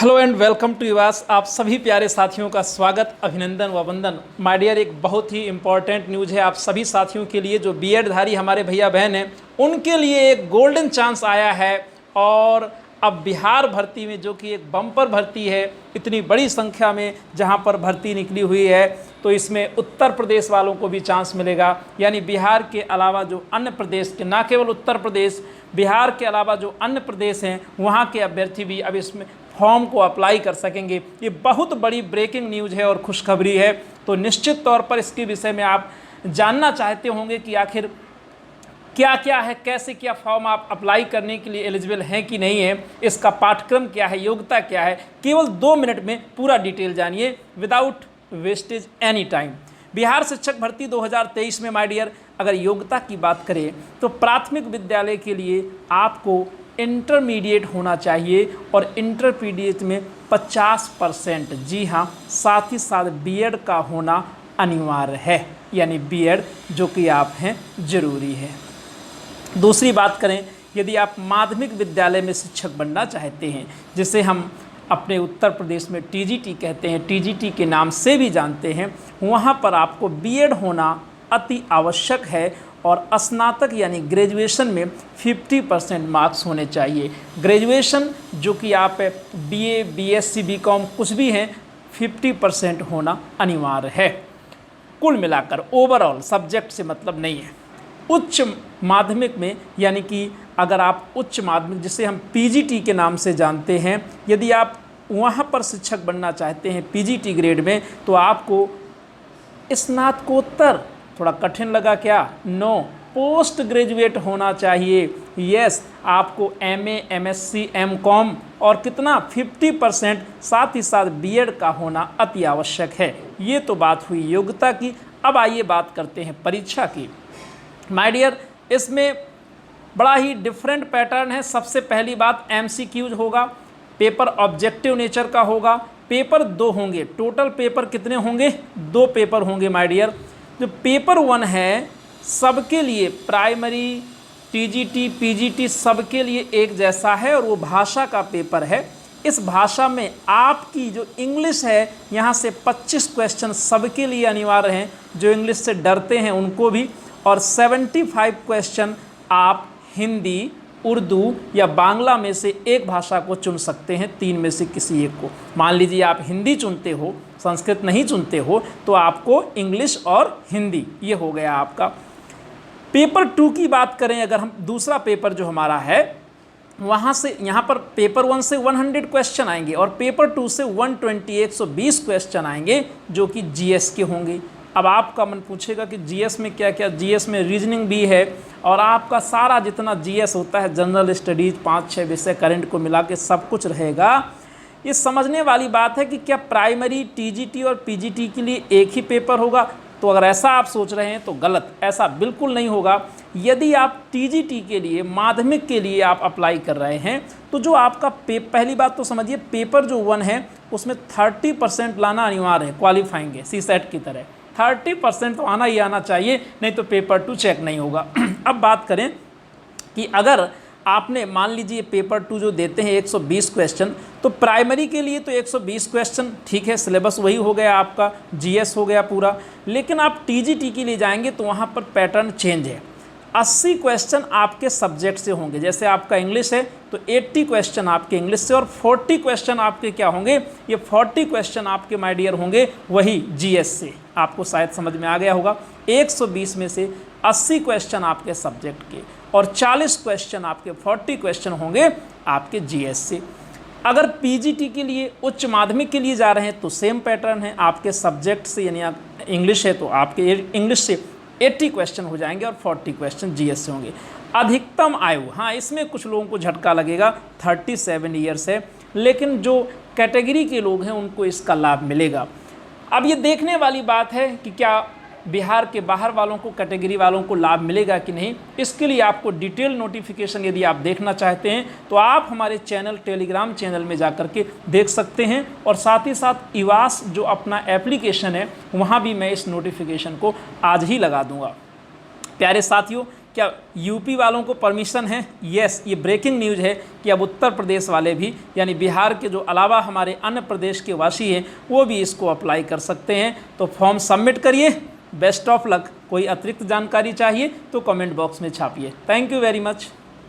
Hello and welcome to Yuvas. आप सभी प्यारे साथियों का स्वागत, अभिनंदन व वंदन। माय डियर, एक बहुत ही इंपॉर्टेंट न्यूज़ है आप सभी साथियों के लिए। जो बीएड धारी हमारे भैया बहन हैं उनके लिए एक गोल्डन चांस आया है। और अब बिहार भर्ती में, जो कि एक बम्पर भर्ती है, इतनी बड़ी संख्या में जहां पर भर्ती निकली हुई है, तो इसमें उत्तर प्रदेश वालों को भी चांस मिलेगा। यानी बिहार के अलावा जो अन्य प्रदेश के, ना केवल उत्तर प्रदेश, बिहार के अलावा जो अन्य प्रदेश हैं वहाँ के अभ्यर्थी भी अब इसमें फॉर्म को अप्लाई कर सकेंगे। ये बहुत बड़ी ब्रेकिंग न्यूज़ है और खुशखबरी है। तो निश्चित तौर पर इसके विषय में आप जानना चाहते होंगे कि आखिर क्या क्या है, कैसे क्या फॉर्म आप अप्लाई करने के लिए एलिजिबल हैं कि नहीं है, इसका पाठ्यक्रम क्या है, योग्यता क्या है। केवल 2 मिनट में पूरा डिटेल जानिए without wastage any time. Bihar शिक्षक भर्ती 2023 में माय डियर, अगर योग्यता की बात करें तो प्राथमिक विद्यालय के लिए आपको इंटरमीडिएट होना चाहिए और इंटरमीडिएट में 50%, जी हाँ, साथ ही साथ बीएड का होना अनिवार्य है। यानी बीएड जो कि आप हैं ज़रूरी है। दूसरी बात करें, यदि आप माध्यमिक विद्यालय में शिक्षक बनना चाहते हैं, जिसे हम अपने उत्तर प्रदेश में टीजीटी कहते हैं, टीजीटी के नाम से भी जानते हैं, वहाँ पर आपको बीएड होना अति आवश्यक है। और स्नातक यानी ग्रेजुएशन में 50% मार्क्स होने चाहिए। ग्रेजुएशन जो कि आप बीए, बीएससी, बीकॉम कुछ भी हैं, 50% होना अनिवार्य है। कुल मिलाकर ओवरऑल सब्जेक्ट से मतलब नहीं है। उच्च माध्यमिक में, यानी कि अगर आप उच्च माध्यमिक जिसे हम पीजीटी के नाम से जानते हैं, यदि आप वहाँ पर शिक्षक बनना चाहते हैं पीजीटी ग्रेड में, तो आपको स्नातकोत्तर, थोड़ा कठिन लगा क्या? नो, पोस्ट ग्रेजुएट होना चाहिए। यस, आपको एमए, एमएससी, एमकॉम और कितना 50%, साथ ही साथ बीएड का होना अति आवश्यक है। ये तो बात हुई योग्यता की। अब आइए बात करते हैं परीक्षा की। माय डियर, इसमें बड़ा ही डिफरेंट पैटर्न है। सबसे पहली बात, एमसीक्यूज होगा, पेपर ऑब्जेक्टिव नेचर का होगा, पेपर 2 होंगे। टोटल पेपर कितने होंगे? 2 पेपर होंगे माय डियर। जो पेपर 1 है सबके लिए, प्राइमरी, टीजीटी, पीजीटी सबके लिए एक जैसा है और वो भाषा का पेपर है। इस भाषा में आपकी जो इंग्लिश है, यहाँ से 25 क्वेश्चन सबके लिए अनिवार्य हैं, जो इंग्लिश से डरते हैं उनको भी। और 75 क्वेश्चन आप हिंदी, उर्दू या बांग्ला में से एक भाषा को चुन सकते हैं, 3 में से किसी एक को। मान लीजिए आप हिंदी चुनते हो, संस्कृत नहीं चुनते हो, तो आपको इंग्लिश और हिंदी, ये हो गया आपका। पेपर 2 की बात करें, अगर हम दूसरा पेपर जो हमारा है, वहाँ से यहाँ पर पेपर 1 से 100 क्वेश्चन आएंगे और पेपर 2 से 120 क्वेश्चन आएंगे, जो कि जीएस के होंगे। अब आपका मन पूछेगा कि जीएस में क्या क्या? जीएस में रीजनिंग भी है और आपका सारा जितना जीएस होता है, जनरल स्टडीज़, 5-6 विषय करंट को मिला के सब कुछ रहेगा। ये समझने वाली बात है कि क्या प्राइमरी, टीजीटी और पीजीटी के लिए एक ही पेपर होगा? तो अगर ऐसा आप सोच रहे हैं तो गलत, ऐसा बिल्कुल नहीं होगा। यदि आप टीजीटी के लिए, माध्यमिक के लिए आप अप्लाई कर रहे हैं, तो जो आपका पहली बात तो समझिए, पेपर जो 1 है उसमें 30% लाना अनिवार्य है, क्वालिफाइंग है, सीसेट की तरह 30% तो आना ही आना चाहिए, नहीं तो पेपर 2 चेक नहीं होगा। अब बात करें कि अगर आपने, मान लीजिए पेपर 2 जो देते हैं 120 क्वेश्चन, तो प्राइमरी के लिए तो 120 क्वेश्चन ठीक है, सिलेबस वही हो गया आपका, जीएस हो गया पूरा। लेकिन आप टीजीटी के लिए जाएंगे तो वहाँ पर पैटर्न चेंज है। 80 क्वेश्चन आपके सब्जेक्ट से होंगे। जैसे आपका इंग्लिश है तो 80 क्वेश्चन आपके इंग्लिश से और 40 क्वेश्चन आपके क्या होंगे? ये 40 क्वेश्चन आपके माय डियर होंगे वही जीएस से। आपको शायद समझ में आ गया होगा। 120 में से 80 क्वेश्चन आपके सब्जेक्ट के और 40 क्वेश्चन आपके, 40 क्वेश्चन होंगे आपके जीएस से। अगर पीजीटी के लिए, उच्च माध्यमिक के लिए जा रहे हैं तो सेम पैटर्न है। आपके सब्जेक्ट से, यानी इंग्लिश है तो आपके इंग्लिश से 80 क्वेश्चन हो जाएंगे और 40 क्वेश्चन जीएस से होंगे। अधिकतम आयु, हाँ, इसमें कुछ लोगों को झटका लगेगा, 37 ईयर्स है, लेकिन जो कैटेगरी के लोग हैं उनको इसका लाभ मिलेगा। अब ये देखने वाली बात है कि क्या बिहार के बाहर वालों को, कैटेगरी वालों को लाभ मिलेगा कि नहीं। इसके लिए आपको डिटेल नोटिफिकेशन यदि आप देखना चाहते हैं तो आप हमारे चैनल, टेलीग्राम चैनल में जाकर के देख सकते हैं। और साथ ही साथ युवास जो अपना एप्लीकेशन है, वहाँ भी मैं इस नोटिफिकेशन को आज ही लगा दूंगा। प्यारे साथियों, क्या यूपी वालों को परमिशन है? यस, ये ब्रेकिंग न्यूज़ है कि अब उत्तर प्रदेश वाले भी, यानी बिहार के जो अलावा हमारे अन्य प्रदेश के वासी हैं वो भी इसको अप्लाई कर सकते हैं। तो फॉर्म सबमिट करिए। Best of luck. कोई अतिरिक्त जानकारी चाहिए तो कमेंट बॉक्स में छापिए। Thank you very much.